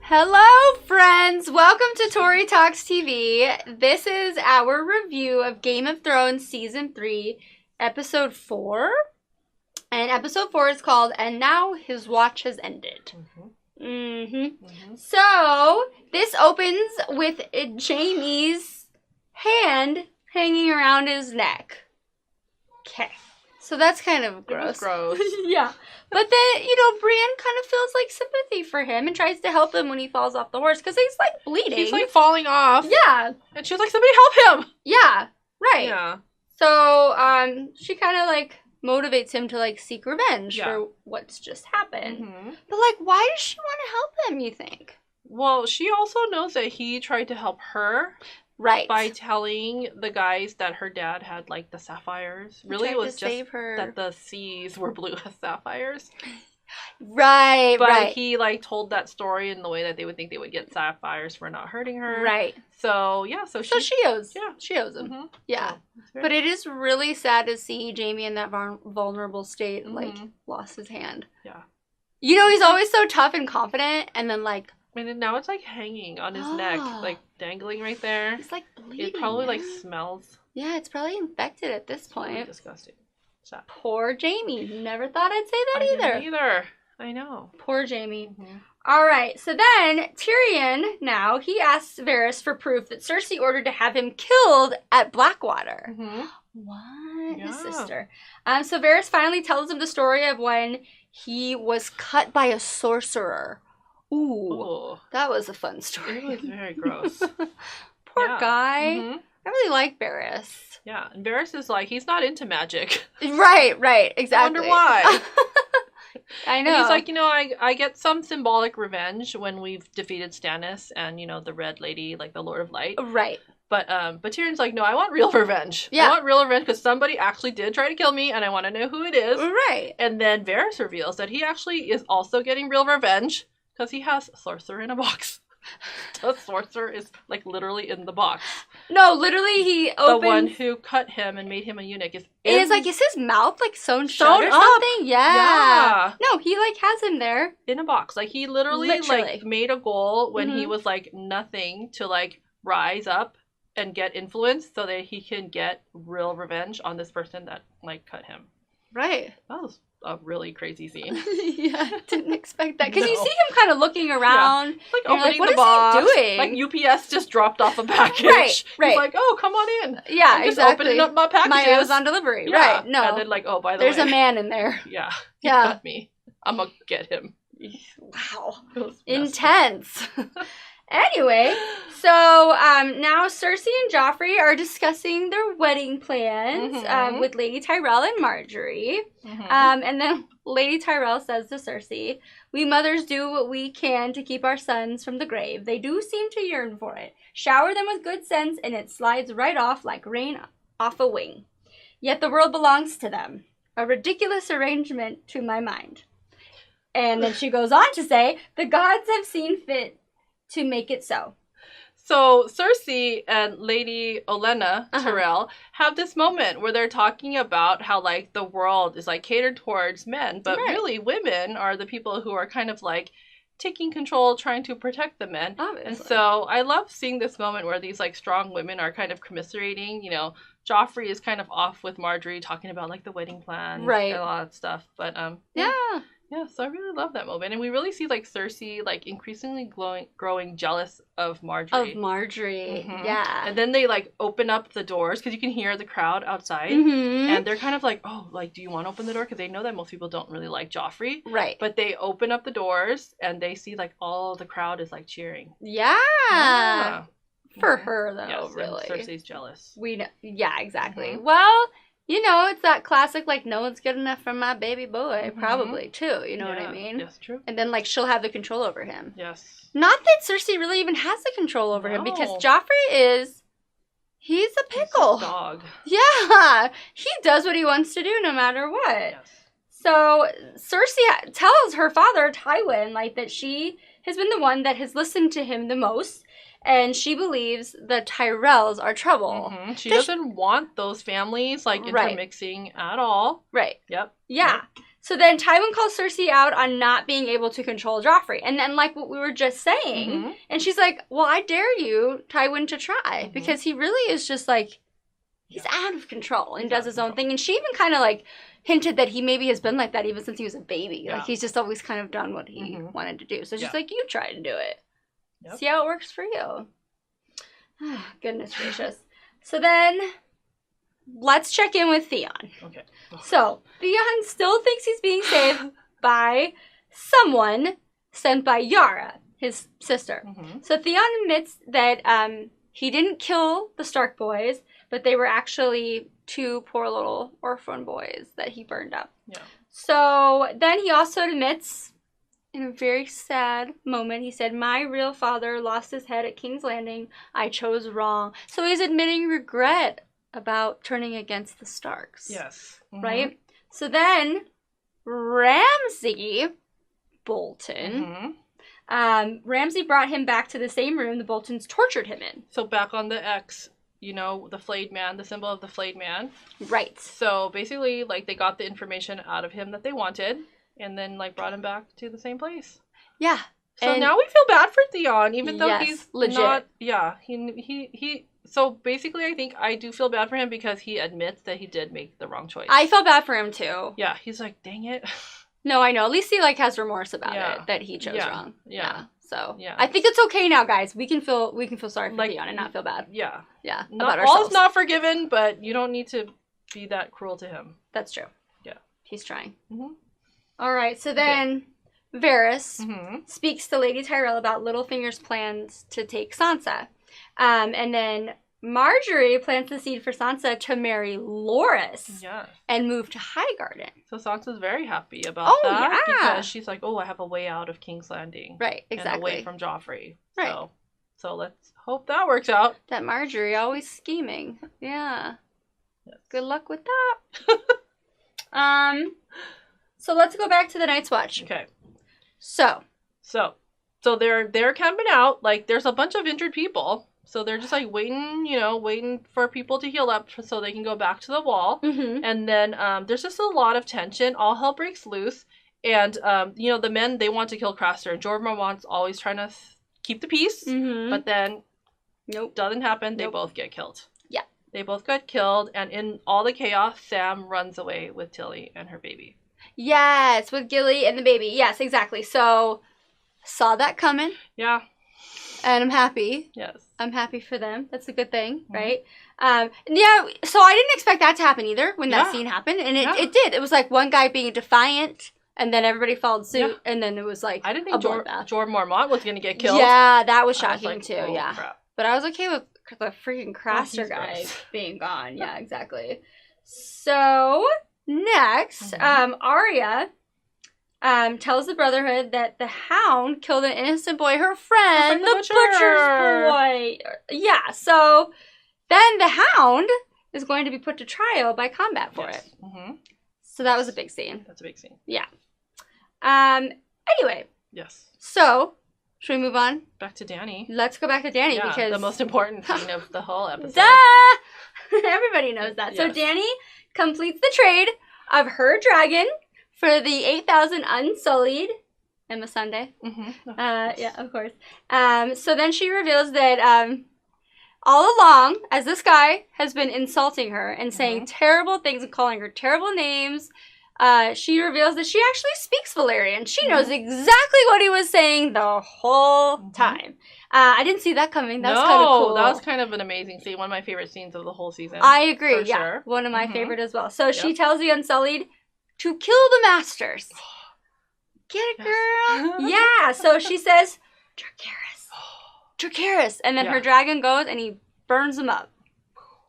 Hello, friends! Welcome to Tori Talks TV. This is our review of Game of Thrones Season 3, Episode 4. And Episode 4 is called, And Now His Watch Has Ended. So, this opens with Jaime's hand hanging around his neck. Okay. So that's kind of gross. Gross. Yeah. But then, Brienne kind of feels like sympathy for him and tries to help him when he falls off the horse because he's like bleeding. He's like falling off. Yeah. And she's like, somebody help him. Yeah. Right. Yeah. So, she kind of like motivates him to like seek revenge for what's just happened. But like, why does she want to help him, you think? Well, she also knows that he tried to help her. Right. By telling the guys that her dad had, like, the sapphires. Really, it was just that the seas were blue as sapphires. Right, but he, like, told that story in the way that they would think they would get sapphires for not hurting her. Right. So, yeah. So she owes. Yeah. She owes him. Yeah. So, but it is really sad to see Jaime in that vulnerable state, like, lost his hand. Yeah. He's always so tough and confident, and then, like... And now it's, like, hanging on his neck, like, dangling right there. It's, like, bleeding. It probably, like, smells. Yeah, it's probably infected at this point. Really disgusting. Sad. Poor Jaime. Never thought I'd say that either. I know. Poor Jaime. All right, so then Tyrion, now, he asks Varys for proof that Cersei ordered to have him killed at Blackwater. What? Yeah. His sister. So Varys finally tells him the story of when he was cut by a sorcerer. Ooh, that was a fun story. It was very gross. Poor guy. I really like Varys. Yeah, and Varys is like, he's not into magic. Right, exactly. I wonder why. I know. And he's like, I get some symbolic revenge when we've defeated Stannis and, the Red Lady, like the Lord of Light. Right. But Tyrion's like, no, I want real revenge. Yeah. I want real revenge because somebody actually did try to kill me and I want to know who it is. Right. And then Varys reveals that he actually is also getting real revenge because he has Sorcerer in a box. The Sorcerer is, like, literally in the box. No, literally he opens... The one who cut him and made him a eunuch is is his mouth, like, sewn shut or something? Yeah. No, he, like, has him there. In a box. Like, he literally. Like, made a goal when he was, like, nothing to, like, rise up and get influence so that he can get real revenge on this person that, like, cut him. Right. That was a really crazy scene. Yeah, didn't expect that. Because you see him kind of looking around. Yeah. Like, opening the box. What is he doing? Like, UPS just dropped off a package. Right. He's like, oh, come on in. Yeah, I'm just opening up my packages. My Amazon delivery. Yeah. Right, no. And then, like, oh, by the way. There's a man in there. Yeah. He cut me. I'm gonna get him. Wow. Intense. Anyway, so now Cersei and Joffrey are discussing their wedding plans with Lady Tyrell and Marjorie. And then Lady Tyrell says to Cersei, "We mothers do what we can to keep our sons from the grave. They do seem to yearn for it. Shower them with good sense and it slides right off like rain off a wing. Yet the world belongs to them. A ridiculous arrangement to my mind." And then she goes on to say, "The gods have seen fit to make it so." So Cersei and Lady Olenna Tyrell have this moment where they're talking about how, like, the world is, like, catered towards men, but really women are the people who are kind of, like, taking control, trying to protect the men. Obviously. And so I love seeing this moment where these, like, strong women are kind of commiserating. Joffrey is kind of off with Marjorie talking about, like, the wedding plan and a lot of stuff. But yeah, so I really love that moment. And we really see, like, Cersei, like, increasingly growing jealous of Marjorie. Yeah. And then they, like, open up the doors because you can hear the crowd outside. And they're kind of like, oh, like, do you want to open the door? Because they know that most people don't really like Joffrey. Right. But they open up the doors and they see, like, all the crowd is, like, cheering. Yeah. For her, though, yes, really. And Cersei's jealous. We know. Yeah, exactly. Well... it's that classic, like, no one's good enough for my baby boy, probably, too. You know what I mean? Yes, true. And then, like, she'll have the control over him. Yes. Not that Cersei really even has the control over him, because Joffrey he's a pickle. He's a dog. Yeah. He does what he wants to do no matter what. Yes. So, Cersei tells her father, Tywin, like, that she has been the one that has listened to him the most. And she believes the Tyrells are trouble. She doesn't want those families, like, intermixing at all. Right. Yep. Yeah. So then Tywin calls Cersei out on not being able to control Joffrey. And then, like what we were just saying, and she's like, well, I dare you, Tywin, to try. Because he really is just like, he's out of control and does his own thing. And she even kind of like hinted that he maybe has been like that even since he was a baby. Yeah. Like he's just always kind of done what he wanted to do. So she's like, you try to do it. Yep. See how it works for you. Goodness gracious. So then let's check in with Theon. Okay. So Theon still thinks he's being saved by someone sent by Yara, his sister. So Theon admits that he didn't kill the Stark boys, but they were actually 2 poor little orphan boys that he burned up. Yeah. So then he also admits, in a very sad moment, he said, my real father lost his head at King's Landing. I chose wrong. So he's admitting regret about turning against the Starks. Yes. Right? So then Ramsay Bolton, Ramsay brought him back to the same room the Boltons tortured him in. So back on the X, you know, the flayed man, the symbol of the flayed man. Right. So basically, like, they got the information out of him that they wanted, and then, like, brought him back to the same place. Yeah. So now we feel bad for Theon, even though he's legit. Not, yeah, he so basically I think I do feel bad for him because he admits that he did make the wrong choice. I felt bad for him too. Yeah, he's like, dang it. No, I know. At least he like has remorse about it that he chose wrong. Yeah. So I think it's okay now, guys. We can feel sorry for Theon and not feel bad. Yeah. Yeah. Not all is not forgiven, but you don't need to be that cruel to him. That's true. Yeah. He's trying. All right. So then Varys speaks to Lady Tyrell about Littlefinger's plans to take Sansa. And then Marjorie plants the seed for Sansa to marry Loras and move to Highgarden. So Sansa's very happy about that because she's like, oh, I have a way out of King's Landing. Right, exactly. And away from Joffrey. Right. So let's hope that works out. That Marjorie always scheming. Yeah. Yes. Good luck with that. So let's go back to the Night's Watch. Okay. So they're camping out. Like, there's a bunch of injured people. So they're just like waiting for people to heal up so they can go back to the wall. And then there's just a lot of tension. All hell breaks loose. And, the men, they want to kill Craster. And Jorah Mormont's always trying to keep the peace. But then, doesn't happen. They both get killed. Yeah. They both got killed. And in all the chaos, Sam runs away with Tilly and her baby. Yes, with Gilly and the baby. Yes, exactly. So, saw that coming. Yeah. And I'm happy. Yes. I'm happy for them. That's a good thing, right? So I didn't expect that to happen either when that scene happened. And it did. It was like one guy being defiant, and then everybody followed suit, and then it was like I didn't think Jorah Mormont was going to get killed. Yeah, that was shocking like, too, crap. But I was okay with the freaking Craster guy being gone. Yeah, exactly. So, next, Arya... tells the Brotherhood that the Hound killed an innocent boy, her friend, the Butcher's boy. Yeah, so then the Hound is going to be put to trial by combat for it. So that was a big scene. That's a big scene. Yeah. Anyway. Yes. So, should we move on? Back to Dany. Let's go back to Dany because... the most important scene of the whole episode. Duh! Everybody knows that. Yes. So Dany completes the trade of her dragon for the 8,000 Unsullied Emma Sunday. Yeah, of course. So then she reveals that all along, as this guy has been insulting her and saying terrible things and calling her terrible names, she reveals that she actually speaks Valyrian. She knows exactly what he was saying the whole time. I didn't see that coming. That was kind of cool. That was kind of an amazing scene. One of my favorite scenes of the whole season. I agree. For sure. One of my favorite as well. So she tells the Unsullied to kill the Masters. Get it, girl? Yeah. So she says, Dracarys. And then her dragon goes and he burns them up.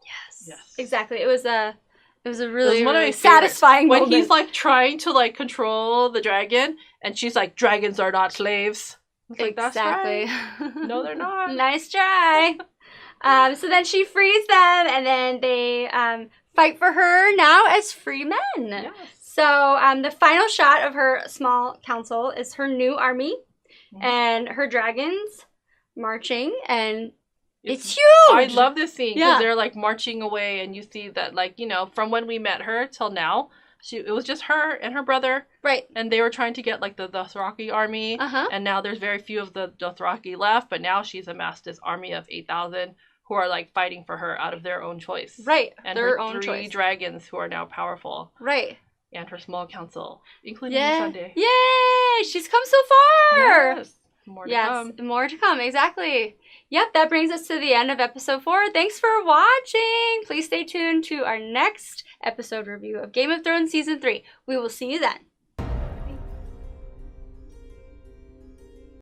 Yes. Exactly. It was a really satisfying moment. When he's like trying to like control the dragon and she's like, dragons are not slaves. Like, exactly. That's right. No, they're not. Nice try. So then she frees them and then they fight for her now as free men. Yes. So the final shot of her small council is her new army and her dragons marching, and it's huge. I love this scene because they're like marching away, and you see that, like, from when we met her till now, it was just her and her brother. Right. And they were trying to get, like, the Dothraki army. And now there's very few of the Dothraki left, but now she's amassed this army of 8,000 who are, like, fighting for her out of their own choice. Right. And their own choice. 3 dragons who are now powerful. Right. And her small council, including Sunday. Yay! She's come so far! Yes. More to come. More to come, exactly. Yep, that brings us to the end of episode 4. Thanks for watching. Please stay tuned to our next episode review of Game of Thrones Season 3. We will see you then.